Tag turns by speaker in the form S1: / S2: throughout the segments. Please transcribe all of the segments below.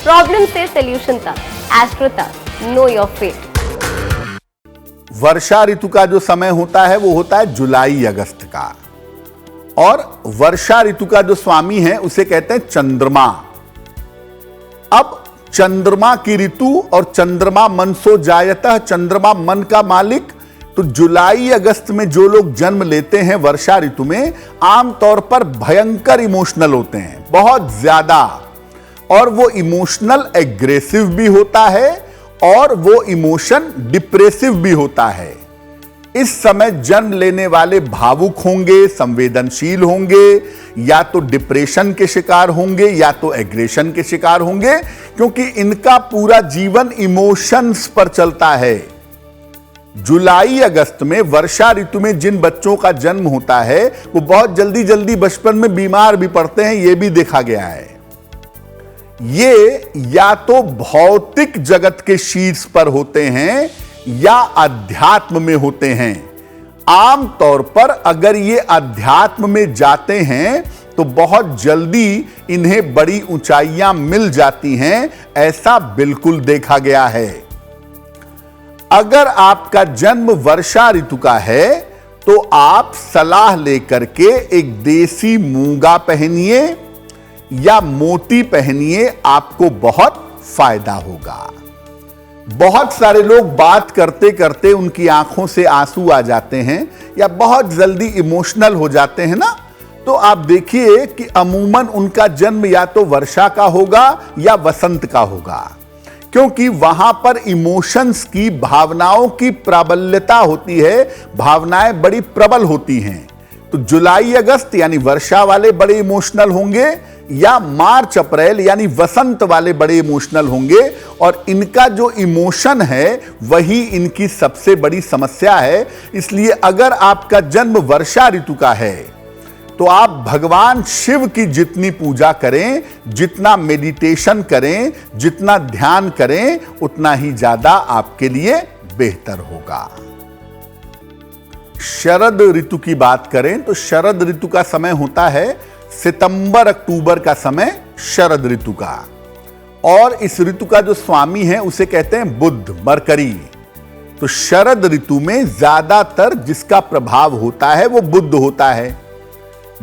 S1: Problem से solution तक, astro तक, नो योर फेट।
S2: वर्षा ऋतु का जो समय होता है वो होता है जुलाई अगस्त का, और वर्षा ऋतु का जो स्वामी है उसे कहते हैं चंद्रमा। अब चंद्रमा की ऋतु और चंद्रमा मनसो जायतः, चंद्रमा मन का मालिक। तो जुलाई अगस्त में जो लोग जन्म लेते हैं वर्षा ऋतु में, आमतौर पर भयंकर इमोशनल होते हैं, बहुत ज्यादा, और वो इमोशनल एग्रेसिव भी होता है और वो इमोशन डिप्रेसिव भी होता है। इस समय जन्म लेने वाले भावुक होंगे, संवेदनशील होंगे, या तो डिप्रेशन के शिकार होंगे या तो एग्रेशन के शिकार होंगे, क्योंकि इनका पूरा जीवन इमोशंस पर चलता है। जुलाई अगस्त में वर्षा ऋतु में जिन बच्चों का जन्म होता है वो बहुत जल्दी जल्दी बचपन में बीमार भी पड़ते हैं, यह भी देखा गया है। ये या तो भौतिक जगत के शीर्ष पर होते हैं या अध्यात्म में होते हैं। आमतौर पर अगर ये अध्यात्म में जाते हैं तो बहुत जल्दी इन्हें बड़ी ऊंचाइयां मिल जाती हैं, ऐसा बिल्कुल देखा गया है। अगर आपका जन्म वर्षा ऋतु का है तो आप सलाह लेकर के एक देसी मूंगा पहनिए या मोती पहनिए, आपको बहुत फायदा होगा। बहुत सारे लोग बात करते करते उनकी आंखों से आंसू आ जाते हैं या बहुत जल्दी इमोशनल हो जाते हैं ना, तो आप देखिए कि अमूमन उनका जन्म या तो वर्षा का होगा या वसंत का होगा, क्योंकि वहां पर इमोशंस की, भावनाओं की प्राबल्यता होती है, भावनाएं बड़ी प्रबल होती हैं। तो जुलाई अगस्त यानी वर्षा वाले बड़े इमोशनल होंगे, या मार्च अप्रैल यानी वसंत वाले बड़े इमोशनल होंगे, और इनका जो इमोशन है वही इनकी सबसे बड़ी समस्या है। इसलिए अगर आपका जन्म वर्षा ऋतु का है तो आप भगवान शिव की जितनी पूजा करें, जितना मेडिटेशन करें, जितना ध्यान करें, उतना ही ज्यादा आपके लिए बेहतर होगा। शरद ऋतु की बात करें तो शरद ऋतु का समय होता है सितंबर अक्टूबर का समय, शरद ऋतु का। और इस ऋतु का जो स्वामी है उसे कहते हैं बुध, मरकरी। तो शरद ऋतु में ज्यादातर जिसका प्रभाव होता है वो बुध होता है।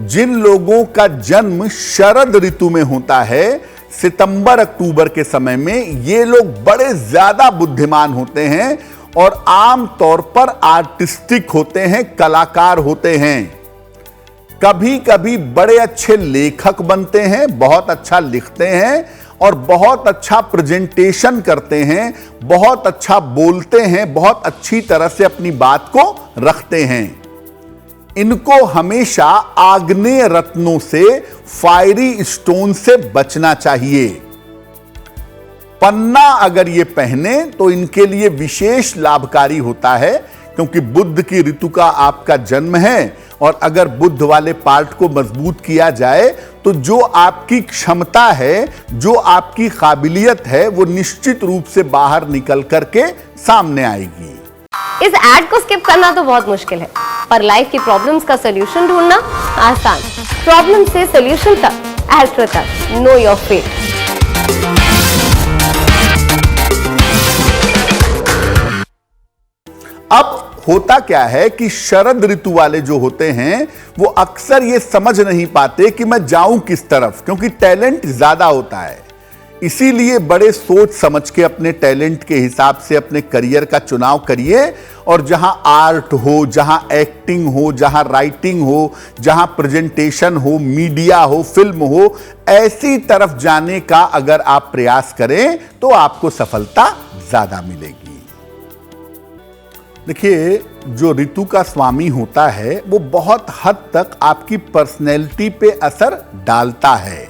S2: जिन लोगों का जन्म शरद ऋतु में होता है, सितंबर अक्टूबर के समय में, ये लोग बड़े ज्यादा बुद्धिमान होते हैं और आम तौर पर आर्टिस्टिक होते हैं, कलाकार होते हैं। कभी कभी बड़े अच्छे लेखक बनते हैं, बहुत अच्छा लिखते हैं और बहुत अच्छा प्रेजेंटेशन करते हैं, बहुत अच्छा बोलते हैं, बहुत अच्छी तरह से अपनी बात को रखते हैं। इनको हमेशा आग्नेय रत्नों से, फायरी स्टोन से बचना चाहिए। पन्ना अगर ये पहने तो इनके लिए विशेष लाभकारी होता है, क्योंकि बुध की ऋतु का आपका जन्म है, और अगर बुध वाले पार्ट को मजबूत किया जाए तो जो आपकी क्षमता है, जो आपकी काबिलियत है, वो निश्चित रूप से बाहर निकल करके सामने आएगी।
S1: इस एड को स्किप करना तो बहुत मुश्किल है, पर लाइफ की प्रॉब्लम्स का सॉल्यूशन ढूंढना आसान। प्रॉब्लम से सॉल्यूशन तक, एस्ट्रो तक, नो योर फेट।
S2: अब होता क्या है कि शरद ऋतु वाले जो होते हैं वो अक्सर ये समझ नहीं पाते कि मैं जाऊं किस तरफ, क्योंकि टैलेंट ज्यादा होता है। इसीलिए बड़े सोच समझ के अपने टैलेंट के हिसाब से अपने करियर का चुनाव करिए, और जहां आर्ट हो, जहां एक्टिंग हो, जहां राइटिंग हो, जहां प्रेजेंटेशन हो, मीडिया हो, फिल्म हो, ऐसी तरफ जाने का अगर आप प्रयास करें तो आपको सफलता ज्यादा मिलेगी। देखिए, जो ऋतु का स्वामी होता है वो बहुत हद तक आपकी पर्सनैलिटी पे असर डालता है,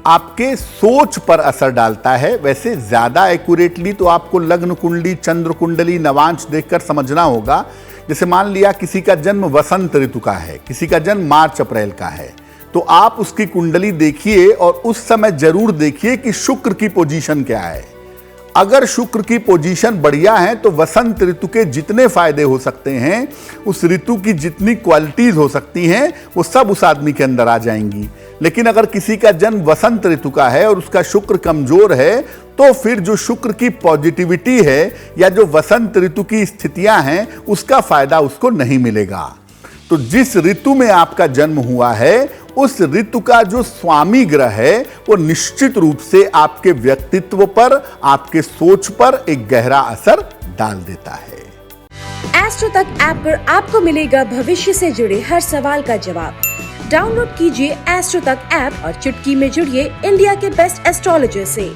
S2: आपके सोच पर असर डालता है। वैसे ज्यादा एक्यूरेटली तो आपको लग्न कुंडली, चंद्र कुंडली, नवांश देखकर समझना होगा। जैसे मान लिया किसी का जन्म वसंत ऋतु का है, किसी का जन्म मार्च अप्रैल का है, तो आप उसकी कुंडली देखिए और उस समय जरूर देखिए कि शुक्र की पोजीशन क्या है। अगर शुक्र की पोजीशन बढ़िया है तो वसंत ऋतु के जितने फायदे हो सकते हैं, उस ऋतु की जितनी क्वालिटीज हो सकती हैं, वो सब उस आदमी के अंदर आ जाएंगी। लेकिन अगर किसी का जन्म वसंत ऋतु का है और उसका शुक्र कमजोर है, तो फिर जो शुक्र की पॉजिटिविटी है या जो वसंत ऋतु की स्थितियां हैं, उसका फायदा उसको नहीं मिलेगा। तो जिस ऋतु में आपका जन्म हुआ है, उस ऋतु का जो स्वामी ग्रह है, वो निश्चित रूप से आपके व्यक्तित्व पर, आपके सोच पर एक गहरा असर डाल देता है।
S3: एस्ट्रो तक ऐप पर आपको मिलेगा भविष्य से जुड़े हर सवाल का जवाब। डाउनलोड कीजिए एस्ट्रो तक ऐप और चुटकी में जुड़िए इंडिया के बेस्ट एस्ट्रोलॉजर से।